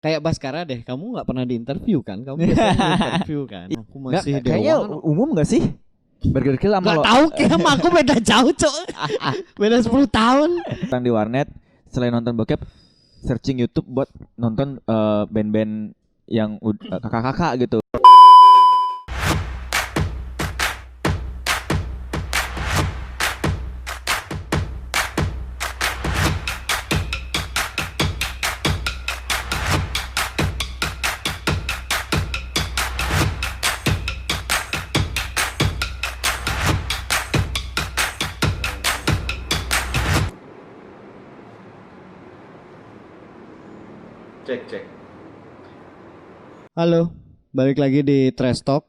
Kayak Baskara deh, kamu nggak pernah diinterview kan? Kamu biasanya interview kan? Aku masih kayaknya Dewan. umum gak sih? Burger Kill sama Gak tahu kayak sama aku beda jauh cok. Beda 10 tahun. orang di warnet selain nonton bokep searching YouTube buat nonton band-band yang kakak-kakak gitu. Cek. Halo, balik lagi di Trash Talk.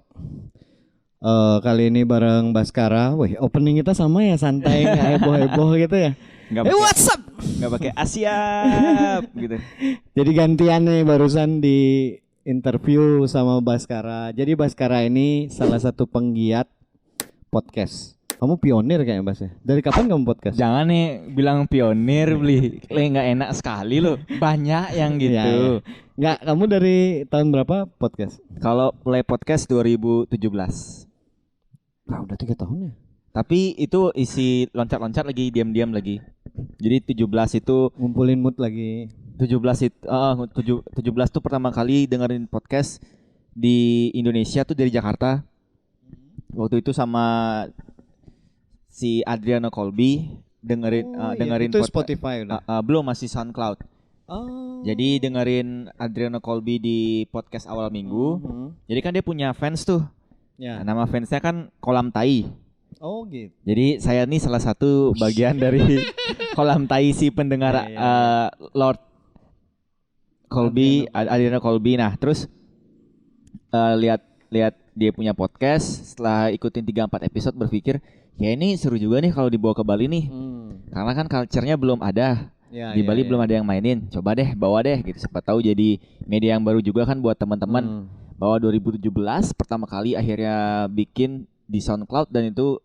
Kali ini bareng Baskara. Wih, opening kita sama ya, santai, nggak heboh-heboh gitu ya. Nggak Hey, what's up? Nggak pakai Asia gitu. Jadi gantian nih, barusan di interview sama Baskara. Jadi Baskara ini salah satu penggiat podcast. Kamu pionir kayaknya Bas ya. Dari kapan kamu podcast? Jangan nih bilang pionir beli, nggak enak sekali loh. Banyak yang gitu. Ya. Nggak, kamu dari tahun berapa podcast? Kalau play podcast 2017. Nah, udah 3 tahun ya. Tapi itu isi loncat-loncat lagi, diam-diam lagi. Jadi 17 itu Ngumpulin mood lagi. 17 itu 17 tuh pertama kali dengerin podcast di Indonesia tuh dari Jakarta. Waktu itu sama si Adriano Colby dengerin itu Spotify udah. Belum, masih SoundCloud. Oh. Jadi dengerin Adriano Colby di podcast awal minggu. Jadi kan dia punya fans tuh. Ya. Nama fansnya kan Kolam Tai. Oh gitu. Jadi saya nih salah satu bagian dari Kolam Tai si pendengar Lord Colby, Adriano Colby. Nah, terus lihat dia punya podcast, setelah ikutin 3-4 episode berpikir, ya ini seru juga nih kalau dibawa ke Bali nih. Karena kan culture-nya belum ada. Di Bali belum ada yang mainin. Coba deh bawa deh gitu. Siapa tahu jadi media yang baru juga kan buat teman-teman. Bahwa 2017 pertama kali akhirnya bikin di SoundCloud dan itu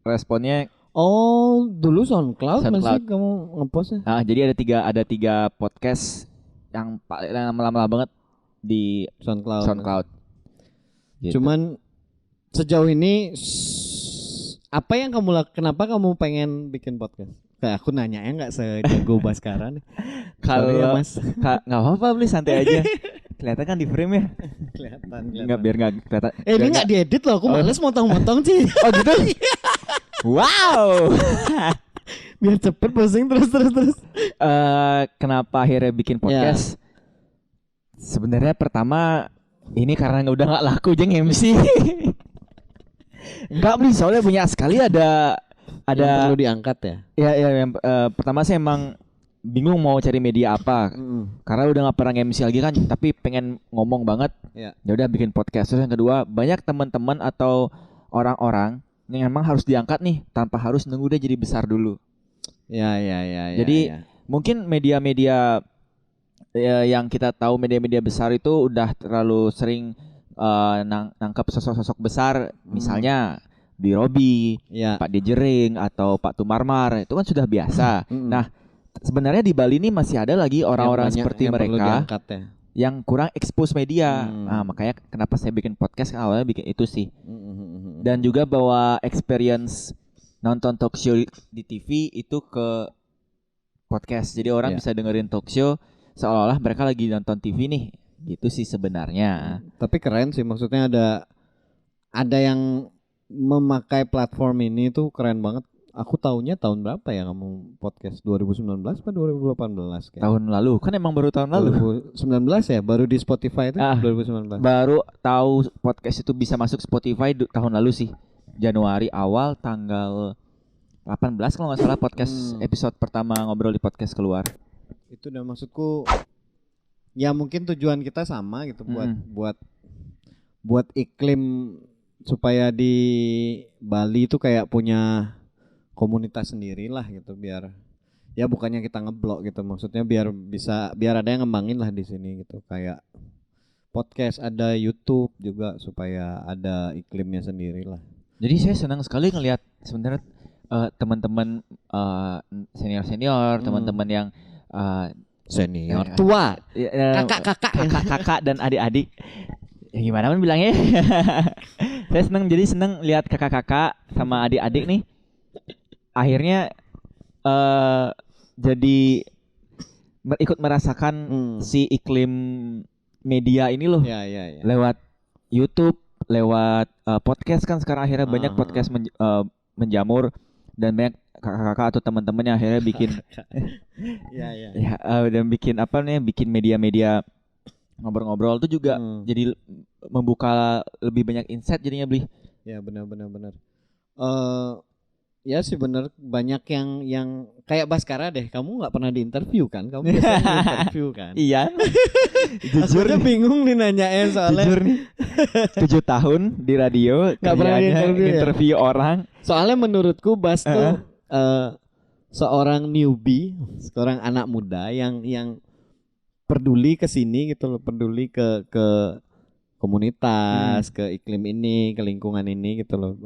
responnya. Oh, dulu SoundCloud masih kamu ngepost ya? Jadi ada tiga podcast yang paling lama-lama banget di SoundCloud. Gitu. Cuman sejauh ini apa yang kamu kenapa kamu pengen bikin podcast? Kayak aku nanya ya nggak sejago Baskara nih. Kalau ya, Mas. Nggak apa-apa, beli santai aja. Kelihatan kan di frame ya. Kelihatan. Nggak, biar nggak kelihatan. Ini nggak diedit loh, aku males motong-motong sih. Oh gitu. Wow. Biar cepet posting terus. Kenapa akhirnya bikin podcast? Sebenarnya pertama ini karena udah nggak laku jeng MC. Enggak, beli soalnya banyak sekali ada yang perlu diangkat ya. Ya yang pertama sih emang bingung mau cari media apa. Karena udah nggak pernah MC lagi kan, tapi pengen ngomong banget. Ya udah bikin podcast. Terus yang kedua, banyak teman-teman atau orang-orang yang emang harus diangkat nih tanpa harus nunggu dia jadi besar dulu. Ya. Jadi mungkin media-media yang kita tahu, media-media besar itu udah terlalu sering nangkap sosok-sosok besar, misalnya Di Robi, Pak Dijering atau Pak Tumarmar, itu kan sudah biasa. Nah, sebenarnya di Bali ini masih ada lagi orang-orang seperti mereka yang kurang expose media. Nah, makanya kenapa saya bikin podcast, awalnya bikin itu sih. Dan juga bawa experience nonton talk show di TV itu ke podcast. Jadi orang bisa dengerin talk show seolah-olah mereka lagi nonton TV nih. Gitu sih sebenarnya. Tapi keren sih, maksudnya ada yang memakai platform ini tuh keren banget. Aku taunya tahun berapa ya kamu podcast? 2019 atau 2018 kayak? Tahun lalu. Kan emang baru tahun lalu. 2019 ya, baru di Spotify itu 2019. Baru tahu podcast itu bisa masuk Spotify tahun lalu sih. Januari awal tanggal 18 kalau nggak salah podcast episode pertama ngobrol di podcast keluar. Itu udah maksudku. Ya mungkin tujuan kita sama gitu buat iklim supaya di Bali itu kayak punya komunitas sendiri lah gitu, biar ya bukannya kita ngeblok gitu, maksudnya biar ada yang ngembangin lah di sini gitu, kayak podcast, ada YouTube juga supaya ada iklimnya sendiri lah. Jadi saya senang sekali ngelihat sebenarnya teman-teman senior teman-teman yang senior, tua, kakak dan adik-adik. Ya gimana pun bilangnya. Saya seneng lihat kakak-kakak sama adik-adik nih. Akhirnya jadi ikut merasakan si iklim media ini loh. Ya. Lewat YouTube, lewat podcast kan sekarang akhirnya banyak podcast menjamur dan banyak kakak-kakak atau teman-teman yang akhirnya bikin dan bikin media-media ngobrol-ngobrol itu juga jadi membuka lebih banyak insight jadinya Bli. Ya benar. Ya sih benar, banyak yang kayak Baskara deh. Kamu nggak pernah diinterview kan? Kamu biasanya diinterview kan? Iya. Jujur aja bingung nih nanyain soalnya. Jujur nih. 7 tahun di radio nggak pernah interview orang. Soalnya menurutku Bas tuh seorang newbie, seorang anak muda yang peduli ke sini gitu loh, peduli ke komunitas, ke iklim ini, ke lingkungan ini gitu loh.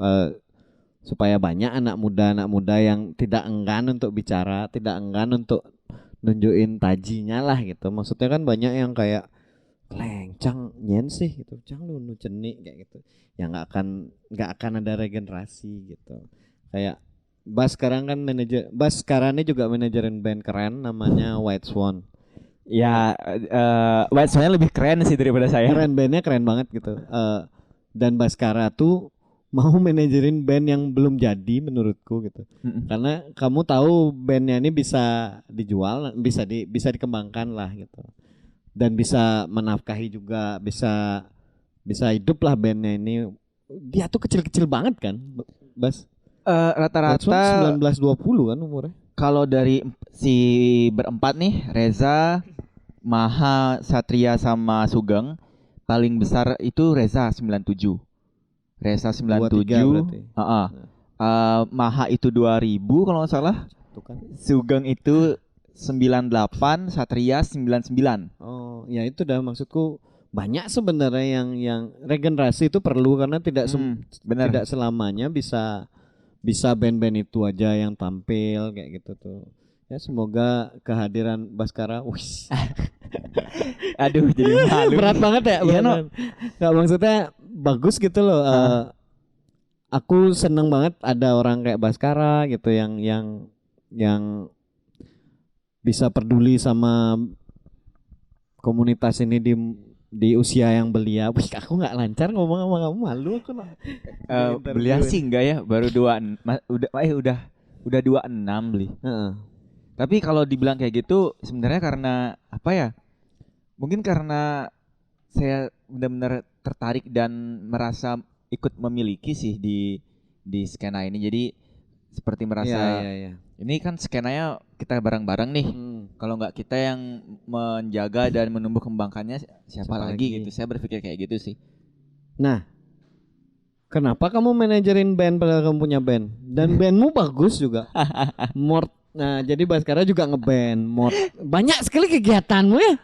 Supaya banyak anak muda yang tidak enggan untuk bicara, tidak enggan untuk nunjukin tajinya lah gitu. Maksudnya kan banyak yang kayak cang nyen sih gitu, cang lu cenik kayak gitu. Ya nggak akan ada regenerasi gitu. Kayak Bas sekarang ini juga manajerin band keren namanya White Swan. Ya, White Swan lebih keren sih daripada saya. Bandnya keren banget gitu. Dan Baskara tuh mau manajerin band yang belum jadi menurutku gitu. Karena kamu tahu bandnya ini bisa dijual, bisa dikembangkan lah gitu. Dan bisa menafkahi juga, bisa hidup lah bandnya ini. Dia tuh kecil-kecil banget kan, Bas. Rata-rata 19-20 kan umurnya. Kalau dari si berempat nih, Reza, Maha, Satria sama Sugeng, paling besar itu Reza 97. Reza 97. Maha itu 2000 kalau nggak salah. Kan. Sugeng itu 98, Satria 99. Oh, ya itu dah maksudku, banyak sebenarnya yang regenerasi itu perlu karena tidak selamanya bisa band-band itu aja yang tampil kayak gitu tuh. Ya semoga kehadiran Baskara aduh jadi malu. Berat banget ya. Iya no. Nggak, maksudnya bagus gitu loh. Aku seneng banget ada orang kayak Baskara gitu yang bisa peduli sama komunitas ini di usia yang belia. Wih, aku nggak lancar ngomong sama kamu, malu aku. Belia sih enggak ya, baru 2 udah 26 Bli. Tapi kalau dibilang kayak gitu sebenarnya karena apa ya? Mungkin karena saya benar-benar tertarik dan merasa ikut memiliki sih di skena ini. Jadi seperti merasa ini kan skenanya kita bareng-bareng nih. Kalau nggak kita yang menjaga dan menumbuh kembangkannya siapa lagi gitu. Saya berpikir kayak gitu sih. Nah, kenapa kamu manajerin band padahal kamu punya band? Dan bandmu bagus juga. Mort. Nah, jadi Baskara juga ngeband. Mort. Banyak sekali kegiatanmu ya.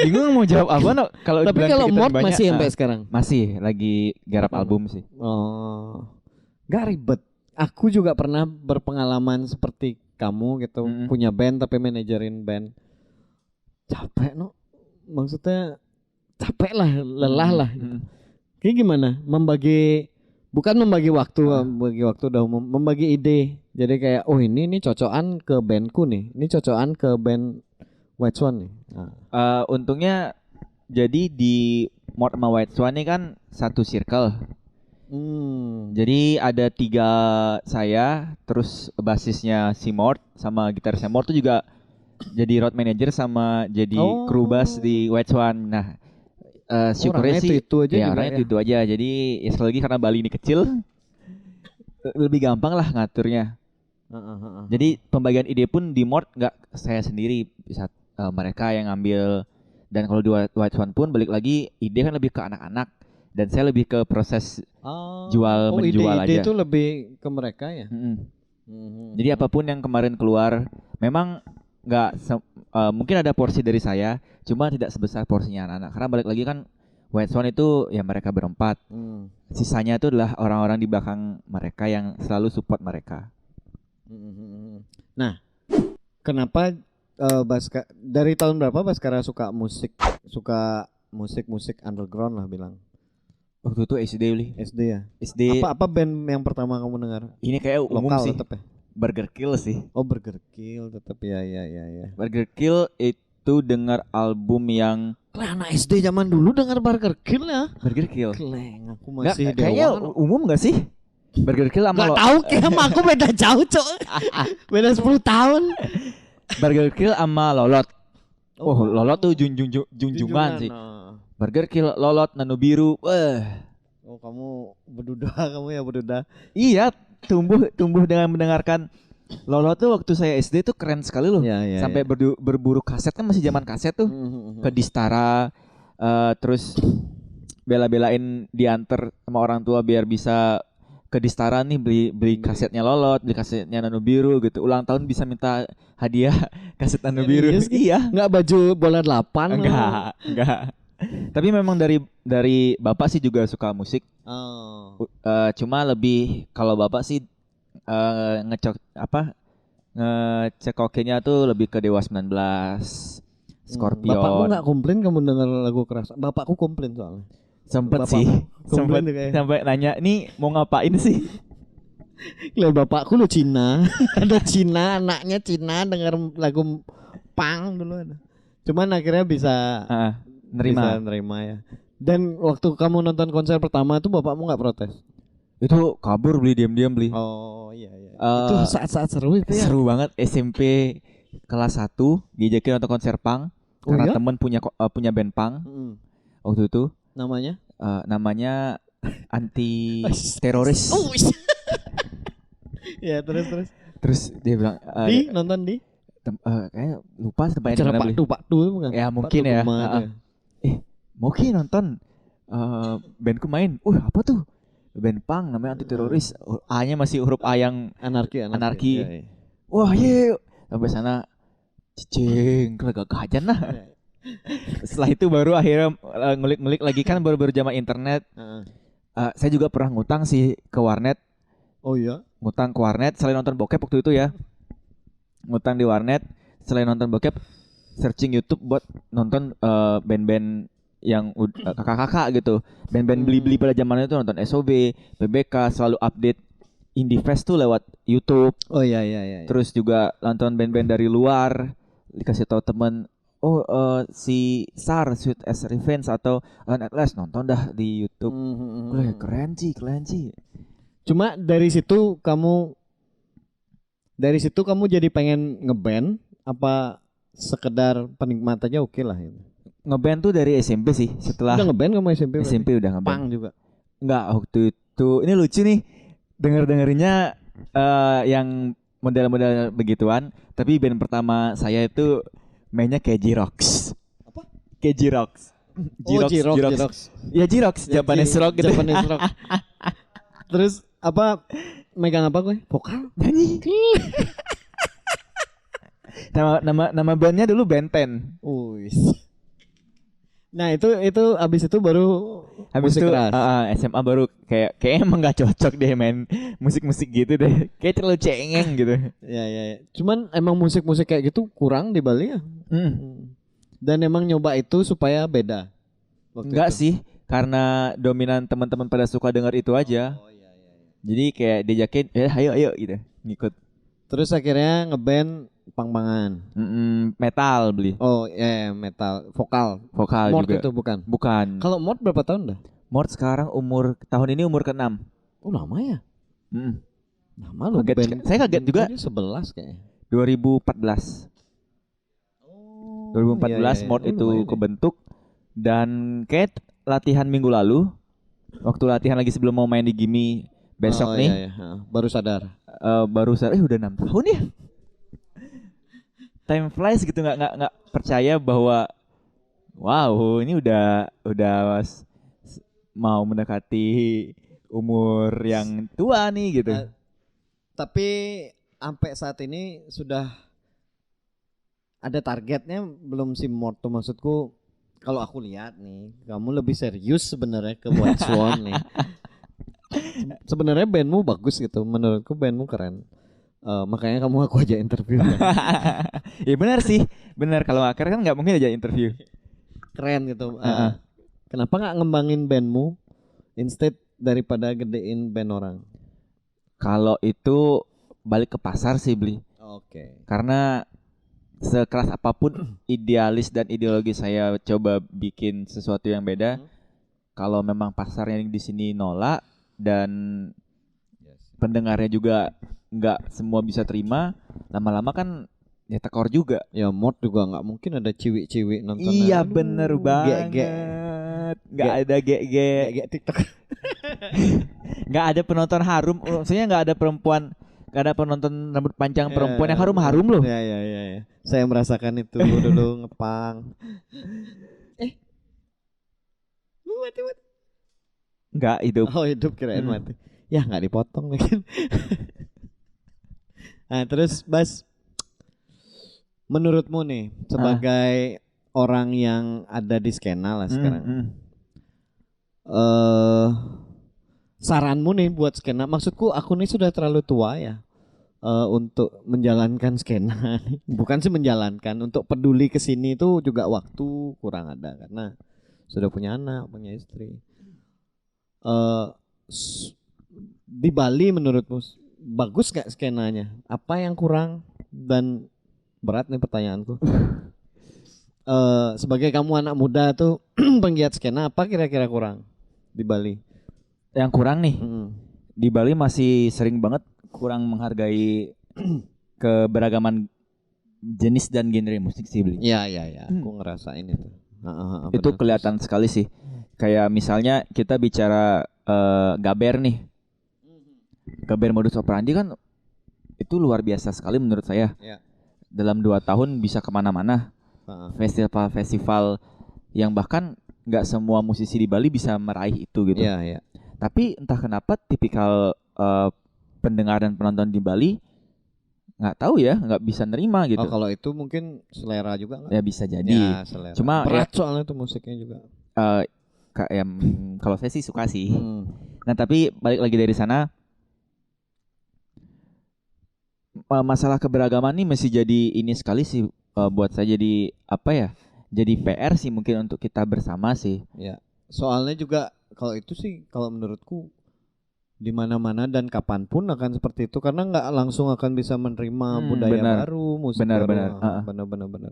Bingung mau jawab apa no? Tapi kalau Mort masih sampai sekarang? Masih lagi garap album sih. Oh. Gak ribet. Aku juga pernah berpengalaman seperti kamu gitu, punya band tapi manajerin band. Capek no. Maksudnya capek lah, lelah lah gitu. Kayak gimana? Bukan membagi waktu udah umum, membagi ide. Jadi kayak ini cocokan ke bandku nih. Ini cocokan ke band White Swan nih. Untungnya jadi di Mort sama White Swan ini kan satu circle. Jadi ada 3 saya, terus basisnya si Mort sama gitarisnya Mort tuh juga jadi road manager sama jadi kru bass di White Swan. Nah, syukurnya sih itu aja ya orangnya itu aja. Jadi ya sekali lagi karena Bali ini kecil, lebih gampang lah ngaturnya. Jadi pembagian ide pun di Mort nggak saya sendiri, bisa mereka yang ngambil. Dan kalau di White Swan pun balik lagi ide kan lebih ke anak-anak dan saya lebih ke proses menjual aja. Ide itu lebih ke mereka ya. Jadi apapun yang kemarin keluar memang nggak mungkin ada porsi dari saya, cuma tidak sebesar porsinya anak-anak. Karena balik lagi kan White Swan itu ya mereka berempat. Sisanya itu adalah orang-orang di belakang mereka yang selalu support mereka. Nah, kenapa dari tahun berapa Baskara suka musik underground lah bilang? Waktu itu SD li. SD ya. SD. Apa band yang pertama kamu dengar? Ini kayak umum lokal sih. Tetep ya? Burger Kill sih. Oh Burger Kill tetap ya. Burger Kill itu dengar album yang anak SD zaman dulu dengar Burger Kill ya. Burger Kill. Kleng, aku masih dewa. Kayaknya umum gak sih? Burger Kill sama Gak tahu sama aku beda jauh cok. Beda 10 tahun. Burger Kill sama Lolot. Oh, Lolot tuh junjungan sih. Burger Kill, Lolot, Nano Biru. Oh, kamu berduda. Iya, tumbuh dengan mendengarkan Lolot tuh waktu saya SD tuh keren sekali loh. Sampai berburu kaset kan masih zaman kaset tuh. Ke Distara terus bela-belain diantar sama orang tua biar bisa ke Distara nih beli kasetnya Lolot, beli kasetnya Nano Biru gitu. Ulang tahun bisa minta hadiah kaset Nano Biru. Iya. Enggak baju bola 8. Enggak. Tapi memang dari bapak sih juga suka musik. Cuma lebih kalau bapak sih ngecekokinnya tuh lebih ke Dewa 19, Scorpion. Bapakmu nggak komplain kamu dengar lagu keras? Bapakku komplain soalnya. Sempet sampai nanya nih mau ngapain sih? Lihat bapakku lu Cina. Ada Cina, anaknya Cina dengar lagu punk dulu ada. Cuman akhirnya bisa nerima ya. Dan waktu kamu nonton konser pertama itu bapakmu nggak protes? Itu kabur diam-diam beli. Oh iya. Itu saat-saat seru itu ya. Seru banget. SMP kelas 1 diajakin nonton konser punk karena temen punya band punk. Waktu itu namanya anti teroris. Ya terus dia bilang nonton di kayak lupa tempatnya mana beli. Pak bukan? Ya mungkin ya. Mungkin nonton bandku main. Apa tuh? Band punk namanya anti teroris. A-nya masih huruf A yang anarki. Ya. Wah, yuk. Sampai sana cicing kegagahan lah. Setelah itu baru akhirnya ngulik-ngulik lagi kan baru zaman internet. Saya juga pernah ngutang sih ke warnet. Oh iya. Ngutang ke warnet selain nonton bokep waktu itu ya. Ngutang di warnet selain nonton bokep, searching YouTube buat nonton band-band yang kakak-kakak gitu. Band-band beli-beli pada zamannya itu nonton SOB, PBK, selalu update Indie Fest tuh lewat YouTube. Oh iya. Terus juga nonton band-band dari luar, dikasih tahu teman, si SAR Sweet as Revenge atau Atlas nonton dah di YouTube. Keren sih. Cuma dari situ kamu jadi pengen ngeband apa sekedar penikmat aja oke lah itu. Ngeband tuh dari SMP sih. Setelah udah ngeband kamu SMP udah ngeband. Pang juga. Enggak, waktu itu ini lucu nih. Dengerinnya yang model-model begituan, tapi band pertama saya itu mainnya kayak Jirox. Apa? Kayak Jirox. Jirox. Ya Jirox, Japanese rock gitu. Japanese rock. Terus apa megang apa gue? Vokal, nyanyi. nama bandnya dulu Benten. Nah itu abis itu baru habis itu SMA baru kayak emang gak cocok deh main musik gitu deh. Kayak terlalu cengeng gitu. Ya. Cuman emang musik kayak gitu kurang di Bali ya. Dan emang nyoba itu supaya beda. Enggak sih, karena dominan teman-teman pada suka dengar itu aja. Iya. Jadi kayak diajakin, ayo gitu, ngikut. Terus akhirnya ngeband pang-pangan. Metal beli. Oh iya, metal. Vokal Mort juga. Itu bukan. Kalau Mort berapa tahun dah? Mort sekarang tahun ini umur ke-6. Oh lama ya? Lama loh. Saya kaget juga. 11 kayaknya. 2014. 2014 Mort itu kebentuk. Dan kayak latihan minggu lalu. Waktu latihan lagi sebelum mau main di Gimme besok nih. Iya. Baru sadar. Udah 6 tahun ya. Time flies gitu, nggak percaya bahwa wow ini udah mau mendekati umur yang tua nih gitu. Tapi sampai saat ini sudah ada targetnya belum si Mort tuh, maksudku kalau aku lihat nih kamu lebih serius sebenarnya ke White Swan nih. Sebenarnya bandmu bagus gitu, menurutku bandmu keren. Makanya kamu aku aja interview kan? Ya benar sih, benar. Kalau hacker kan nggak mungkin aja interview. Keren gitu. Kenapa nggak ngembangin bandmu instead daripada gedein band orang? Kalau itu balik ke pasar sih beli. Oke. Karena sekeras apapun idealis dan ideologi saya coba bikin sesuatu yang beda, kalau memang pasarnya di sini nolak dan pendengarnya juga nggak semua bisa terima, lama-lama kan ya tekor juga. Ya mod juga nggak mungkin ada ciwi-ciwi nonton. Iya bener banget. Nggak ada ge TikTok. Nggak ada penonton harum. Maksudnya nggak ada penonton rambut panjang perempuan yang harum loh. Ya. Saya merasakan itu dulu ngepang. Mati. Nggak hidup. Oh hidup kirain mati. Ya nggak dipotong mungkin. Nah terus Bas, menurutmu nih sebagai orang yang ada di skena lah sekarang, saranmu nih buat skena, maksudku aku nih sudah terlalu tua ya untuk menjalankan skena. Bukan sih menjalankan, untuk peduli kesini itu juga waktu kurang ada karena sudah punya anak, punya istri. Di Bali menurutmu bagus gak skenanya? Apa yang kurang? Dan berat nih pertanyaanku. Sebagai kamu anak muda tuh penggiat skena, apa kira-kira kurang di Bali? Yang kurang nih di Bali masih sering banget kurang menghargai keberagaman jenis dan genre musik sih beli. Iya, aku ngerasain itu. Itu kelihatan sekali sih. Kayak misalnya kita bicara Gaber nih. Gaber modus operandi kan itu luar biasa sekali menurut saya. Ya. Dalam 2 tahun bisa kemana-mana. Festival-festival yang bahkan nggak semua musisi di Bali bisa meraih itu gitu. Iya. Tapi entah kenapa tipikal pendengar dan penonton di Bali nggak tahu ya, nggak bisa nerima gitu. Oh kalau itu mungkin selera juga nggak? Ya bisa jadi. Ya, selera. Cuma berat soalnya tuh musiknya juga. Kalau saya sih suka sih. Nah tapi balik lagi dari sana, masalah keberagaman ini masih jadi ini sekali sih buat saya, jadi apa ya? Jadi PR sih mungkin untuk kita bersama sih. Ya. Soalnya juga kalau itu sih kalau menurutku di mana-mana dan kapanpun akan seperti itu karena nggak langsung akan bisa menerima budaya baru, musik baru. Benar.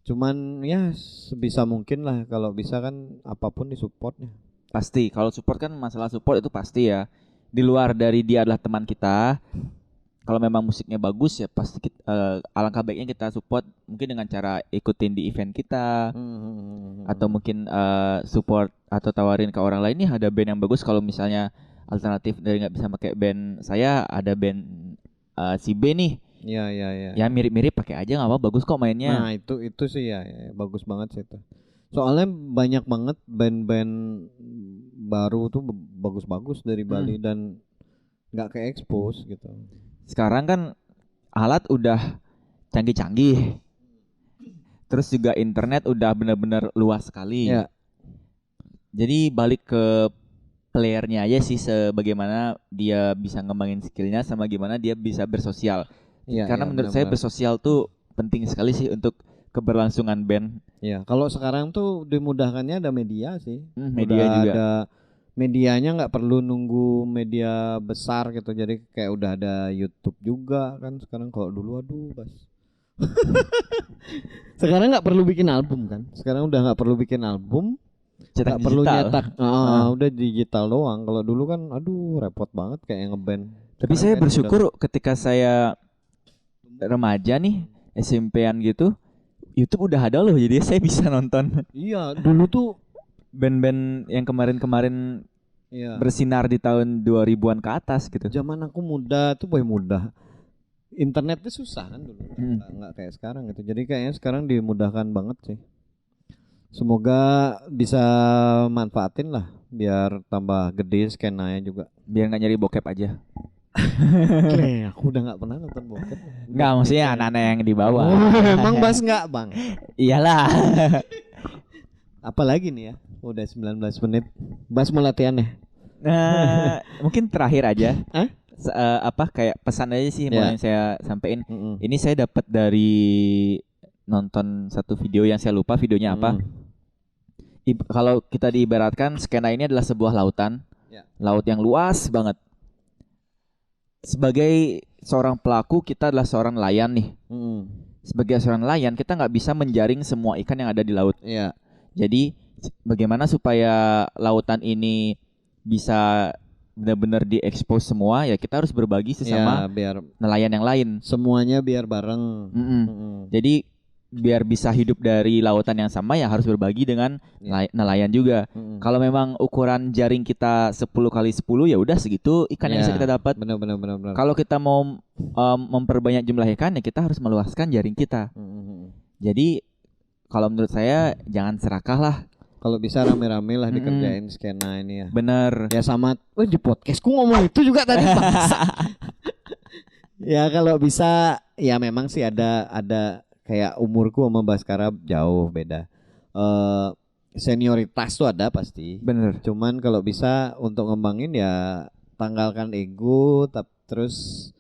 Cuman ya sebisa mungkin lah, kalau bisa kan apapun disupportnya. Pasti kalau support kan, masalah support itu pasti ya. Di luar dari dia adalah teman kita, kalau memang musiknya bagus ya pasti alangkah baiknya kita support mungkin dengan cara ikutin di event kita, atau mungkin support atau tawarin ke orang lain nih ada band yang bagus. Kalau misalnya alternatif dari nggak bisa pakai band saya, ada band si B nih. Iya. Ya mirip-mirip pakai aja nggak apa, bagus kok mainnya. Nah itu sih ya bagus banget sih itu. Soalnya banyak banget band-band baru tuh bagus-bagus dari Bali dan nggak ke expose gitu. Sekarang kan alat udah canggih-canggih, terus juga internet udah benar-benar luas sekali. Ya. Jadi balik ke playernya aja sih, sebagaimana dia bisa ngembangin skillnya sama gimana dia bisa bersosial. Karena menurut saya bersosial tuh penting sekali sih untuk keberlangsungan band. Ya, kalau sekarang tuh dimudahkannya ada media sih. Media juga. Ada medianya, nggak perlu nunggu media besar gitu. Jadi kayak udah ada YouTube juga kan sekarang. Kalau dulu Bas. Sekarang nggak perlu bikin album kan. Sekarang udah nggak perlu bikin album. Nggak perlu nyetak. Udah digital doang. Kalau dulu kan repot banget kayak ngeband. Tapi saya bersyukur ketika saya remaja nih, SMP-an gitu, YouTube udah ada loh, jadi saya bisa nonton. Iya, dulu tuh band-band yang kemarin bersinar di tahun 2000-an ke atas gitu. Zaman aku muda tuh muda. Internetnya susah kan dulu. Nggak kayak sekarang gitu. Jadi kayaknya sekarang dimudahkan banget sih. Semoga bisa manfaatin lah biar tambah gede skenanya juga. Biar nggak nyari bokep aja. Aku udah nggak pernah nonton bokep. Nggak, maksudnya anak-anak yang di bawah. Emang Bas nggak Bang? Iyalah. Apalagi nih ya, udah 19 menit. Bas mau latihan ya? Mungkin terakhir aja. kayak pesan aja sih mau yang saya sampaikan. Ini saya dapat dari nonton satu video yang saya lupa videonya apa. Kalau kita diibaratkan skena ini adalah sebuah lautan. Laut yang luas banget. Sebagai seorang pelaku, kita adalah seorang nelayan nih. Sebagai seorang nelayan, kita nggak bisa menjaring semua ikan yang ada di laut. Jadi bagaimana supaya lautan ini bisa benar-benar diekspos semua, ya kita harus berbagi sesama biar nelayan yang lain. Semuanya biar bareng. Jadi biar bisa hidup dari lautan yang sama, ya harus berbagi dengan nelayan juga. Kalau memang ukuran jaring kita 10 kali 10, ya udah segitu ikan yang bisa kita dapat. Benar. Kalau kita mau memperbanyak jumlah ikan, ya kita harus meluaskan jaring kita. Jadi kalau menurut saya jangan serakah lah. Kalau bisa rame-rame lah dikerjain skena ini ya. Bener. Ya sama, di podcastku ngomong itu juga tadi bangsa. Ya kalau bisa, ya memang sih ada kayak umurku sama Baskara jauh beda. Senioritas tuh ada pasti. Bener. Cuman kalau bisa untuk ngembangin ya tanggalkan ego, terus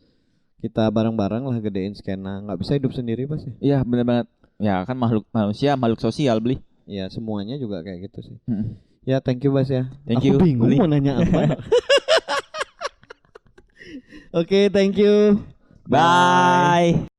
kita bareng-bareng lah gedein skena. Nggak bisa hidup sendiri pasti. Iya bener banget. Ya kan manusia makhluk sosial beli. Ya semuanya juga kayak gitu sih. Ya thank you Bas ya. Thank you. Aku bingung mau nanya apa. Oke, thank you. Bye.